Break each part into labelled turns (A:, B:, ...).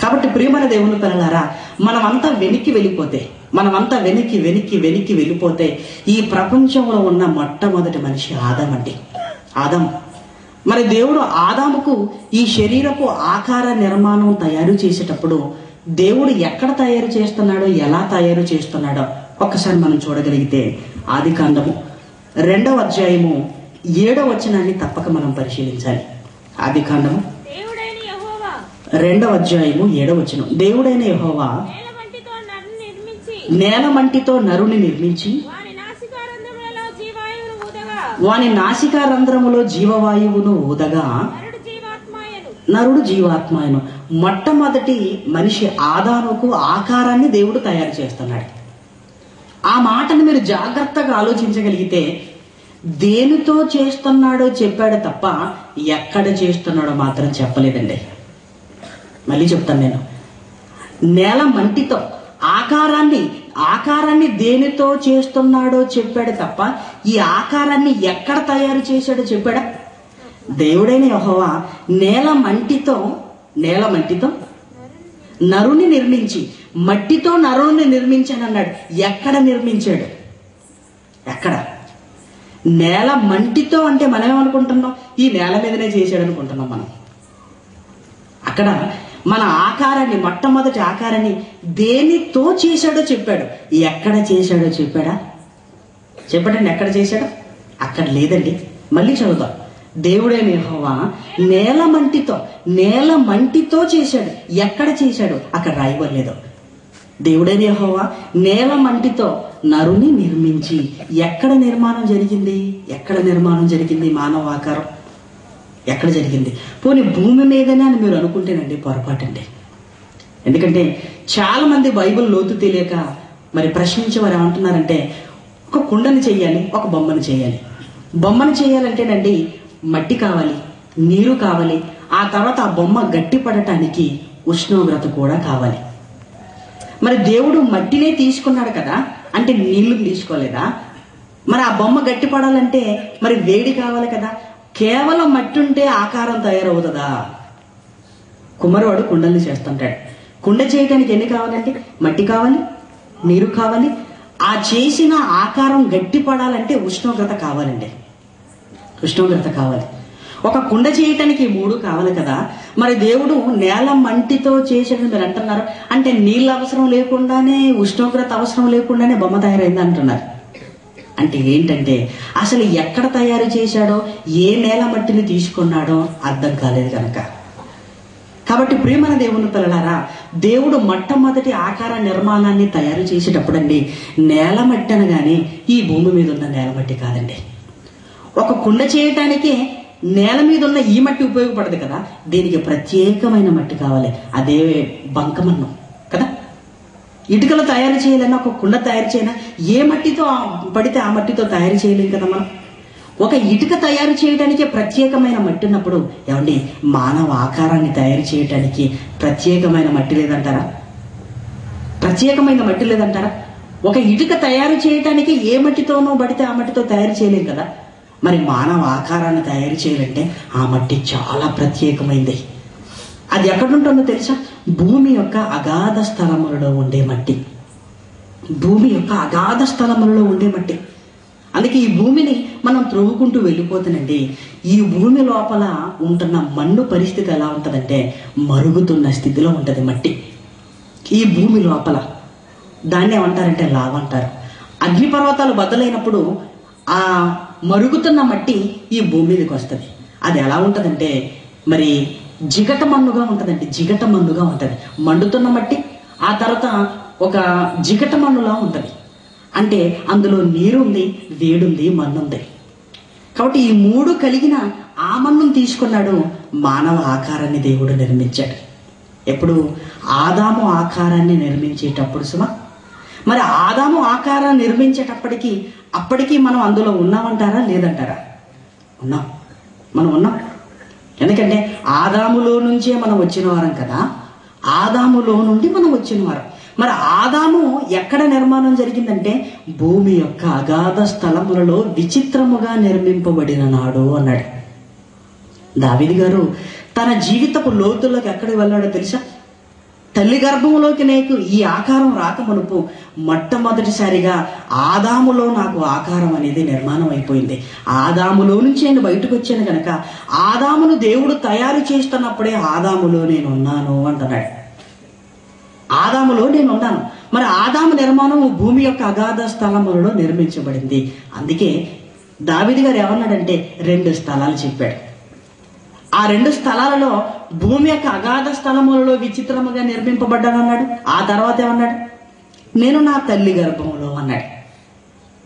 A: కాబట్టి ప్రియమైన దేవుని పిల్లలారా, మనమంతా వెనక్కి వెళ్ళిపోతే ఈ ప్రపంచంలో ఉన్న మొట్టమొదటి మనిషి ఆదాం అండి. ఆదాం. మరి దేవుడు ఆదాముకు ఈ శరీరపు ఆకార నిర్మాణం తయారు చేసేటప్పుడు దేవుడు ఎక్కడ తయారు చేస్తున్నాడో, ఎలా తయారు చేస్తున్నాడో ఒక్కసారి మనం చూడగలిగితే ఆదికాండము 2వ అధ్యాయము 7వ వచనాన్ని తప్పక మనం పరిశీలించాలి. ఆదికాండము 2వ అధ్యాయము 7వ వచనం. దేవుడైన యెహోవా నేల మంటితో నరుని నిర్మించి వాని నాసికా రంధ్రములో జీవవాయువును ఊదగా నరుడు జీవాత్మాయను. మొట్టమొదటి మనిషి ఆదాముకు ఆకారాన్ని దేవుడు తయారు చేస్తున్నాడు. ఆ మాటను మీరు జాగ్రత్తగా ఆలోచించగలిగితే దేనితో చేస్తున్నాడో చెప్పాడు తప్ప ఎక్కడ చేస్తున్నాడో మాత్రం చెప్పలేదండి. మళ్ళీ చెప్తాను నేను. నేల మంటితో ఆకారాన్ని దేనితో చేస్తున్నాడో చెప్పాడు తప్ప ఈ ఆకారాన్ని ఎక్కడ తయారు చేశాడో చెప్పాడా? దేవుడైన యెహోవా నేల మంటితో నరుని నిర్మించి, మట్టితో నరుని నిర్మించాను అన్నాడు. ఎక్కడ నిర్మించాడు? ఎక్కడ? నేల మంటితో అంటే మనం ఏమనుకుంటున్నాం? ఈ నేల మీదనే చేశాడు అనుకుంటున్నాం మనం. అక్కడ మన ఆకారాన్ని, మొట్టమొదటి ఆకారాన్ని దేనితో చేశాడో చెప్పాడు. ఎక్కడ చేశాడో చెప్పాడా? చెప్పడండి. ఎక్కడ చేశాడో? అక్కడ లేదండి. మళ్ళీ చదువుతాం. దేవుడైన యెహోవా నేల మంటితో చేశాడు. ఎక్కడ చేశాడు? అక్కడ రాయబడలేదు. దేవుడైన యెహోవా నేల మంటితో నరుని నిర్మించి. ఎక్కడ నిర్మాణం జరిగింది? మానవ ఆకారం ఎక్కడ జరిగింది? పోనీ భూమి మీదనే అని మీరు అనుకుంటేనండి పొరపాటండి. ఎందుకంటే చాలా మంది బైబిల్ లోతు తెలియక మరి ప్రశ్నించే వారు ఏమంటున్నారంటే, ఒక కుండని చెయ్యాలి, ఒక బొమ్మను చేయాలి. బొమ్మను చేయాలంటేనండి మట్టి కావాలి, నీరు కావాలి, ఆ తర్వాత ఆ బొమ్మ గట్టి పడటానికి ఉష్ణోగ్రత కూడా కావాలి. మరి దేవుడు మట్టినే తీసుకున్నాడు కదా, అంటే నీళ్లు తీసుకోలేదా? మరి ఆ బొమ్మ గట్టి పడాలంటే మరి వేడి కావాలి కదా. కేవలం మట్టి ఉంటే ఆకారం తయారవుతుందా? కుమ్మరివాడు కుండల్ని చేస్తుంటాడు. కుండ చేయడానికి ఎన్ని కావాలంటే మట్టి కావాలి, నీరు కావాలి. ఆ చేసిన ఆకారం గట్టి పడాలంటే ఉష్ణోగ్రత కావాలండి. ఉష్ణోగ్రత కావాలి. ఒక కుండ చేయటానికి 3 కావాలి కదా. మరి దేవుడు నేల మంటితో చేసేది మీరు అంటున్నారు అంటే నీళ్ళు అవసరం లేకుండానే, ఉష్ణోగ్రత అవసరం లేకుండానే బొమ్మ తయారైంది అంటున్నారు. అంటే ఏంటంటే అసలు ఎక్కడ తయారు చేశాడో, ఏ నేల మట్టిని తీసుకున్నాడో అర్థం కాలేదు కనుక. కాబట్టి ప్రియమైన దేవుని పిల్లలారా, దేవుడు మొట్టమొదటి ఆకార నిర్మాణాన్ని తయారు చేసేటప్పుడు అండి నేల మట్టి అనగానే ఈ భూమి మీద ఉన్న నేల మట్టి కాదండి. ఒక కుండ చేయటానికి నేల మీద ఉన్న ఈ మట్టి ఉపయోగపడదు కదా, దీనికి ప్రత్యేకమైన మట్టి కావాలి. అదే బంకమన్నం కదా. ఇటుకలు తయారు చేయాలన్నా, ఒక కుండ తయారు చేయాలన్నా ఏ మట్టితో పడితే ఆ మట్టితో తయారు చేయలేం కదా మనం. ఒక ఇటుక తయారు చేయడానికి ప్రత్యేకమైన మట్టి ఉన్నప్పుడు ఏమండి మానవ ఆకారాన్ని తయారు చేయడానికి ప్రత్యేకమైన మట్టి లేదంటారా? ఒక ఇటుక తయారు చేయడానికి ఏ మట్టితోనో పడితే ఆ మట్టితో తయారు చేయలేం కదా. మరి మానవ ఆకారాన్ని తయారు చేయాలంటే ఆ మట్టి చాలా ప్రత్యేకమైంది. అది ఎక్కడుంటుందో తెలుసా? భూమి యొక్క అగాధ స్థలములలో ఉండే మట్టి. అందుకే ఈ భూమిని మనం త్రవ్వుకుంటూ వెళ్ళిపోతానండి. ఈ భూమి లోపల ఉంటున్న మన్ను పరిస్థితి ఎలా ఉంటుందంటే మరుగుతున్న స్థితిలో ఉంటుంది మట్టి. ఈ భూమి లోపల దాన్ని ఏమంటారంటే లావ అంటారు. అగ్నిపర్వతాలు బద్దలైనప్పుడు ఆ మరుగుతున్న మట్టి ఈ భూమి మీదకి వస్తుంది. అది ఎలా ఉంటుందంటే మరి జిగట మన్నుగా ఉంటుంది. మండుతున్న మట్టి ఆ తర్వాత ఒక జిగట మన్నులా ఉంటుంది. అంటే అందులో నీరుంది, వేడుంది, మన్నుంది. కాబట్టి ఈ 3 కలిగిన ఆ మన్నును తీసుకున్నాడు. మానవ ఆకారాన్ని దేవుడు నిర్మించాడు. ఎప్పుడు? ఆదాము ఆకారాన్ని నిర్మించేటప్పుడు సుమా. మరి ఆదాము ఆకారాన్ని నిర్మించేటప్పటికి అప్పటికి మనం అందులో ఉన్నామంటారా లేదంటారా? మనం ఉన్నాం. ఎందుకంటే ఆదాములో నుంచే మనం వచ్చిన వారం కదా. ఆదాములో నుండి మనం వచ్చిన వారం. మరి ఆదాము ఎక్కడ నిర్మాణం జరిగిందంటే భూమి యొక్క అగాధ స్థలములలో విచిత్రముగా నిర్మింపబడిన నాడు అన్నాడు. దావీదు గారు తన జీవితపు లోతుల్లోకి ఎక్కడికి వెళ్ళాడో తెలుసా? తల్లి గర్భంలోకి నీకు ఈ ఆకారం రాకమునుపు మొట్టమొదటిసారిగా ఆదాములో నాకు ఆకారం అనేది నిర్మాణం అయిపోయింది. ఆదాములో నుంచి నేను బయటకు వచ్చాను కనుక ఆదామును దేవుడు తయారు చేస్తున్నప్పుడే ఆదాములో నేను ఉన్నాను అంటున్నాడు. ఆదాములో నేను ఉన్నాను. మరి ఆదాము నిర్మాణం భూమి యొక్క అగాధ స్థలములలో నిర్మించబడింది. అందుకే దావీదు గారు ఏమన్నాడంటే 2 స్థలాలు చెప్పాడు. ఆ 2 స్థలాలలో భూమి యొక్క అగాధ స్థలములలో విచిత్రముగా నిర్మింపబడ్డాను అన్నాడు. ఆ తర్వాత ఏమన్నాడు? నేను నా తల్లి గర్భములో అన్నాడు.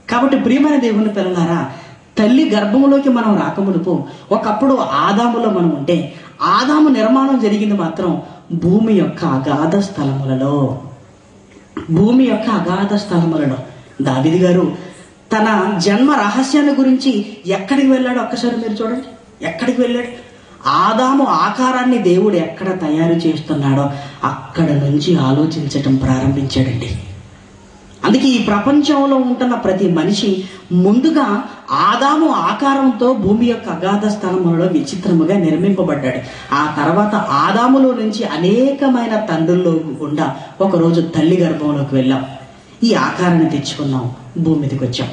A: కాబట్టి ప్రియమైన దేవుని పిల్లలారా, తల్లి గర్భములోకి మనం రాకమునుపు ఒకప్పుడు ఆదాములో మనం ఉంటే ఆదాము నిర్మాణం జరిగింది మాత్రం భూమి యొక్క అగాధ స్థలములలో. భూమి యొక్క అగాధ స్థలములలో దావీదు గారు తన జన్మ రహస్యాన్ని గురించి ఎక్కడికి వెళ్ళాడో ఒక్కసారి మీరు చూడండి. ఎక్కడికి వెళ్ళాడు? ఆదాము ఆకారాన్ని దేవుడు ఎక్కడ తయారు చేస్తున్నాడో అక్కడ నుంచి ఆలోచించటం ప్రారంభించాడండి. అందుకే ఈ ప్రపంచంలో ఉంటున్న ప్రతి మనిషి ముందుగా ఆదాము ఆకారంతో భూమి యొక్క అగాధ స్థలములలో విచిత్రముగా నిర్మింపబడ్డాడు. ఆ తర్వాత ఆదాములో నుంచి అనేకమైన తండ్రుల్లో గుండా ఒకరోజు తల్లి గర్భంలోకి వెళ్ళాం. ఈ ఆకారాన్ని తెచ్చుకున్నాం, భూమి మీదకి వచ్చాం.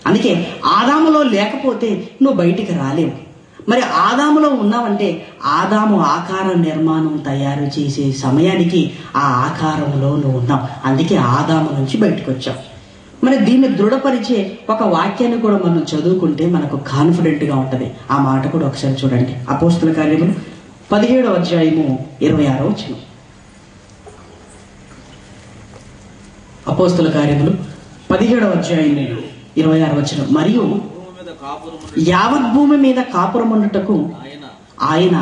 A: అందుకే ఆదాములో లేకపోతే నువ్వు బయటికి రాలేవు. మరి ఆదాములో ఉన్నావంటే ఆదాము ఆకార నిర్మాణం తయారు చేసే సమయానికి ఆ ఆకారంలో నువ్వు ఉన్నావు. అందుకే ఆదాము నుంచి బయటకు వచ్చావు. మరి దీన్ని దృఢపరిచే ఒక వాక్యాన్ని కూడా మనం చదువుకుంటే మనకు కాన్ఫిడెంట్గా ఉంటుంది. ఆ మాట కూడా ఒకసారి చూడండి. అపోస్తుల కార్యములు 17వ అధ్యాయము 26వ వచనం. అపోస్తుల కార్యములు 17వ అధ్యాయం 26వ వచనం. మరియు యావత్ భూమి మీద కాపురముండుటకు ఆయన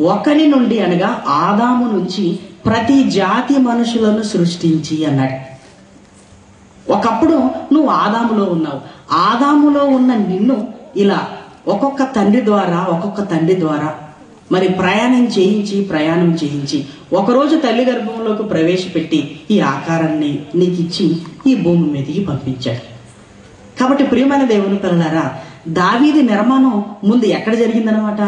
A: ఒకని నుండి అనగా ఆదాము నుంచి ప్రతి జాతి మనుషులను సృష్టించి అన్నాడు. ఒకప్పుడు నువ్వు ఆదాములో ఉన్నావు. ఆదాములో ఉన్న నిన్ను ఇలా ఒక్కొక్క తండ్రి ద్వారా మరి ప్రయాణం చేయించి ఒకరోజు తల్లి గర్భంలోకి ప్రవేశపెట్టి ఈ ఆకారాన్ని నీకు ఇచ్చి ఈ భూమి మీదకి పంపించాడు. కాబట్టి ప్రియమైన దేవుని పిల్లలారా, దావీదు నిర్మాణం ముందు ఎక్కడ జరిగిందనమాట?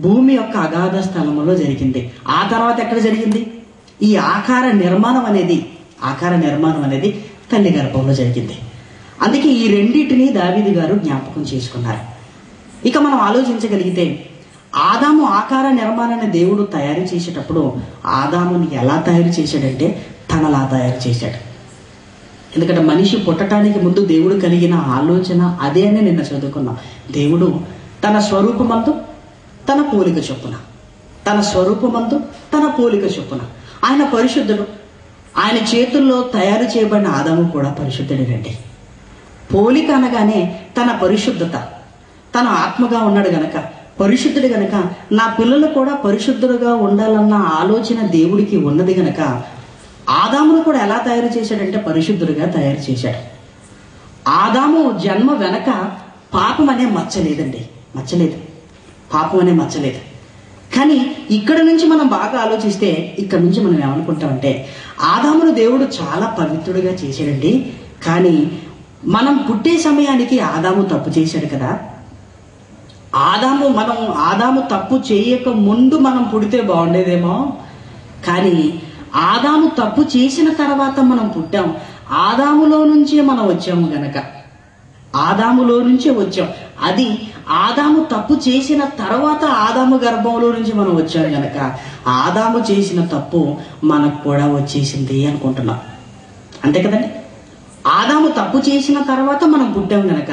A: భూమి యొక్క అగాధ స్థలంలో జరిగింది. ఆ తర్వాత ఎక్కడ జరిగింది? ఈ ఆకార నిర్మాణం అనేది తల్లి గర్భంలో జరిగింది. అందుకే ఈ రెండింటినీ దావీదు గారు జ్ఞాపకం చేసుకున్నారు. ఇక మనం ఆలోచించగలిగితే ఆదాము ఆకార నిర్మాణాన్ని దేవుడు తయారు చేసేటప్పుడు ఆదాముని ఎలా తయారు చేశాడంటే తనలా తయారు చేశాడు. ఎందుకంటే మనిషి పుట్టడానికి ముందు దేవుడు కలిగిన ఆలోచన అదే అని నిన్న చదువుకున్నాం. దేవుడు తన స్వరూపమందు తన పోలిక చొప్పున ఆయన పరిశుద్ధుడు. ఆయన చేతుల్లో తయారు చేయబడిన ఆదాము కూడా పరిశుద్ధుడేనండి. పోలిక అనగానే తన పరిశుద్ధత, తన ఆత్మగా ఉన్నాడు గనక, పరిశుద్ధుడు గనక నా పిల్లలు కూడా పరిశుద్ధులుగా ఉండాలన్న ఆలోచన దేవుడికి ఉన్నది గనక ఆదామును కూడా ఎలా తయారు చేశాడంటే పరిశుద్ధుడిగా తయారు చేశాడు. ఆదాము జన్మ వెనక పాపం అనే మచ్చలేదు. కానీ ఇక్కడ నుంచి మనం బాగా ఆలోచిస్తే ఇక్కడ నుంచి మనం ఏమనుకుంటామంటే ఆదామును దేవుడు చాలా పవిత్రుడిగా చేశాడండి. కానీ మనం పుట్టే సమయానికి ఆదాము తప్పు చేశాడు కదా. ఆదాము తప్పు చేయక ముందు మనం పుడితే బాగుండేదేమో. కానీ ఆదాము తప్పు చేసిన తర్వాత మనం పుట్టాం. ఆదాములో నుంచే మనం వచ్చాము గనక అది ఆదాము తప్పు చేసిన తర్వాత ఆదాము గర్భంలో నుంచి మనం వచ్చాం గనక ఆదాము చేసిన తప్పు మనకు కూడా వచ్చేసింది అనుకుంటున్నాం. అంతే కదండి. ఆదాము తప్పు చేసిన తర్వాత మనం పుట్టాం గనక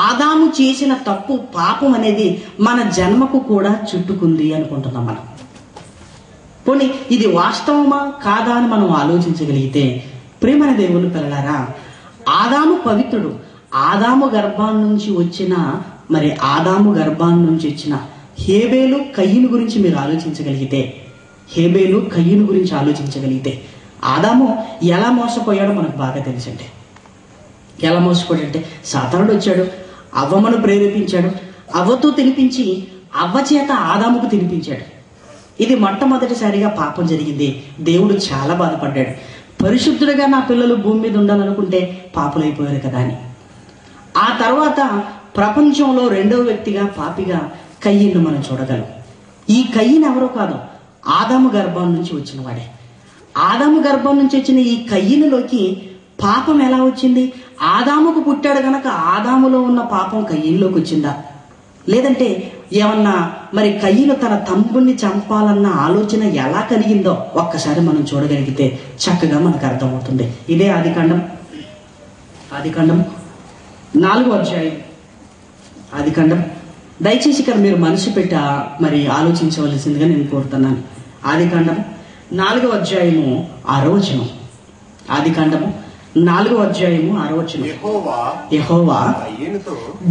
A: ఆదాము చేసిన తప్పు పాపం అనేది మన జన్మకు కూడా చుట్టుకుంది అనుకుంటున్నాం మనం. పోనీ ఇది వాస్తవమా కాదా అని మనం ఆలోచించగలిగితే ప్రియమైన దేవుని పిల్లలారా, ఆదాము పవిత్రుడు. ఆదాము గర్భాన్ని నుంచి వచ్చిన హేబేలు కయ్యను గురించి మీరు ఆలోచించగలిగితే ఆదాము ఎలా మోసపోయాడో మనకు బాగా తెలుసండి. ఎలా మోసపోయాడంటే సాతానుడు వచ్చాడు, అవ్వమ్మను ప్రేరేపించాడు, అవ్వతో తినిపించి అవ్వ చేత ఆదాముకు తినిపించాడు. ఇది మొట్టమొదటిసారిగా పాపం జరిగింది. దేవుడు చాలా బాధపడ్డాడు. పరిశుద్ధుడిగా నా పిల్లలు భూమి మీద ఉండాలనుకుంటే పాపులైపోయారు కదా అని. ఆ తర్వాత ప్రపంచంలో రెండవ వ్యక్తిగా పాపిగా కయ్యను మనం చూడగలం. ఈ కయ్యను ఎవరో కాదు, ఆదాము గర్భం నుంచి వచ్చిన వాడే. ఆదాము గర్భం నుంచి వచ్చిన ఈ కయ్యనులోకి పాపం ఎలా వచ్చింది? ఆదాముకు పుట్టాడు గనక ఆదాములో ఉన్న పాపం కయ్యనులోకి వచ్చిందా? లేదంటే ఏమన్నా మరి కయ్యను తన తమ్ముడిని చంపాలన్న ఆలోచన ఎలా కలిగిందో ఒక్కసారి మనం చూడగలిగితే చక్కగా మనకు అర్థమవుతుంది. ఇదే ఆదికాండం 4వ అధ్యాయం. ఆదికాండం, దయచేసి ఇక్కడ మీరు మనసు పెట్టి మరి ఆలోచించవలసిందిగా నేను కోరుతున్నాను. ఆదికాండం 4వ అధ్యాయము 6వ వచనం. ఆదికాండము 4వ అధ్యాయము 6వ వచనం. యెహోవా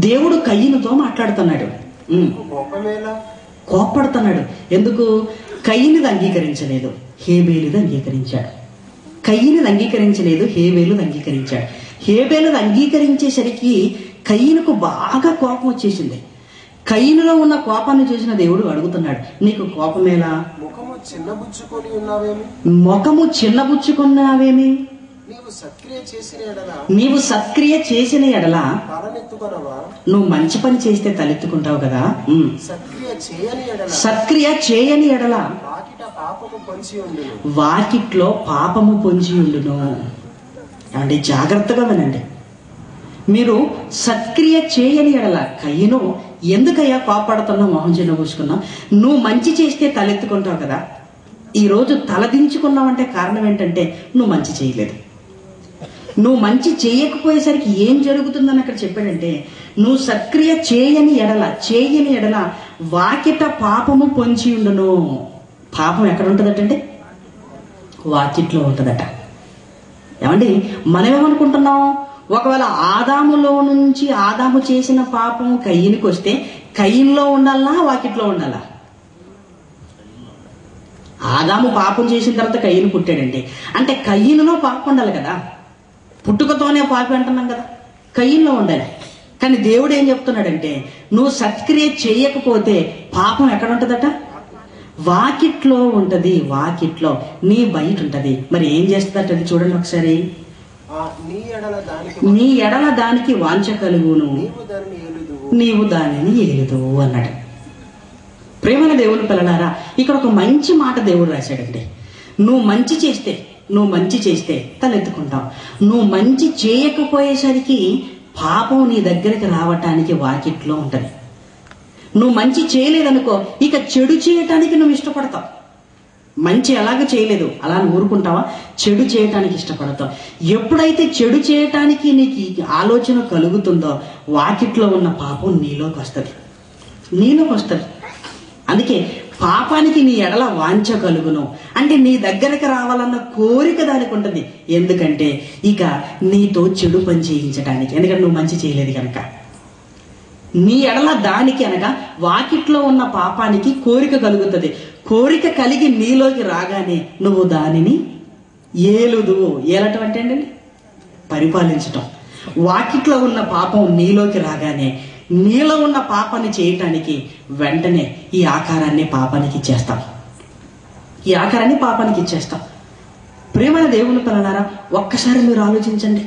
A: దేవుడు కయ్యనుతో మాట్లాడుతున్నాడు. కోప్పడుతున్నాడు. ఎందుకు? కయ్యనుది అంగీకరించలేదు, హేబేలుది అంగీకరించాడు. కయ్యనుది అంగీకరించలేదు, హేబేలుది అంగీకరించాడు. హేబేలుది అంగీకరించేసరికి కయ్యనుకు బాగా కోపం వచ్చేసింది. కయ్యనులో ఉన్న కోపాన్ని చూసిన దేవుడు అడుగుతున్నాడు, నీకు కోపమేలా? ముఖము చిన్నబుచ్చుకున్నావేమి? నీవు సత్క్రియ చేసిన ఎడల నువ్వు మంచి పని చేస్తే తలెత్తుకుంటావు కదా. సత్క్రియ చేయని ఎడల వాకిట్లో పాపము పొంచి ఉండును. అంటే జాగ్రత్తగా వినండి. మీరు సత్క్రియ చేయని ఎడల, కయ్యను ఎందుకయ్యా కోపడుతున్నావు, మొహం చిన్నబూసుకున్నావు? నువ్వు మంచి చేస్తే తలెత్తుకుంటావు కదా. ఈరోజు తలదించుకున్నావంటే కారణం ఏంటంటే నువ్వు మంచి చేయలేదు. నువ్వు మంచి చేయకపోయేసరికి ఏం జరుగుతుందని అక్కడ చెప్పాడంటే, నువ్వు సత్క్రియ చేయని ఎడల వాకిట పాపము పొంచి ఉండును. పాపం ఎక్కడ ఉంటుందటంటే వాకిట్లో ఉంటుందట. ఏమండి, మనమేమనుకుంటున్నాం? ఒకవేళ ఆదాములో నుంచి ఆదాము చేసిన పాపం కయ్యనికి వస్తే కయ్యన్లో ఉండాలా, వాకిట్లో ఉండాలా? ఆదాము పాపం చేసిన తర్వాత కయ్యను పుట్టాడండి అంటే కయ్యనులో పాపం ఉండాలి కదా. పుట్టుకతోనే పాపి అంటున్నాం కదా, కయ్యన్లో ఉండాలి. కానీ దేవుడు ఏం చెప్తున్నాడంటే, నువ్వు సత్క్రియ చేయకపోతే పాపం ఎక్కడ ఉంటుందట? వాకిట్లో ఉంటది. వాకిట్లో, నీ బయట ఉంటది. మరి ఏం చేస్తుందట అది చూడండి ఒకసారి. నీ ఎడల దానికి వాంఛ కలుగును, నీవు దానిని ఏలుదు అన్నాడు. ప్రేమల దేవుని పిల్లలారా, ఇక్కడ ఒక మంచి మాట దేవుడు రాశాడండి. నువ్వు మంచి చేస్తే తలెత్తుకుంటావు. నువ్వు మంచి చేయకపోయేసరికి పాపం నీ దగ్గరికి రావటానికి వాకిట్లో ఉంటది. నువ్వు మంచి చేయలేదనుకో, ఇక చెడు చేయటానికి నువ్వు ఇష్టపడతావు. మంచి ఎలాగ చేయలేదు అలా ఊరుకుంటావా? చెడు చేయటానికి ఇష్టపడతావు. ఎప్పుడైతే చెడు చేయటానికి నీకు ఆలోచన కలుగుతుందో వాకిట్లో ఉన్న పాపం నీలోకి వస్తుంది. అందుకే పాపానికి నీ ఎడల వాంఛ కలుగును అంటే నీ దగ్గరకు రావాలన్న కోరిక దానికి ఉంటుంది. ఎందుకంటే ఇక నీతో చెడు పని చేయించడానికి, ఎందుకంటే నువ్వు మంచి చేయలేదు కనుక. నీ ఎడల దానికి అనగా వాకిట్లో ఉన్న పాపానికి కోరిక కలుగుతుంది. కోరిక కలిగి నీలోకి రాగానే నువ్వు దానిని ఏలుదు. ఏలటం అంటే ఏంటండి? పరిపాలించటం. వాకిట్లో ఉన్న పాపం నీలోకి రాగానే నీలో ఉన్న పాపాన్ని చేయటానికి వెంటనే ఈ ఆకారాన్ని పాపానికి ఇచ్చేస్తాం. ప్రేమైన దేవుని పిల్లలారా, ఒక్కసారి మీరు ఆలోచించండి.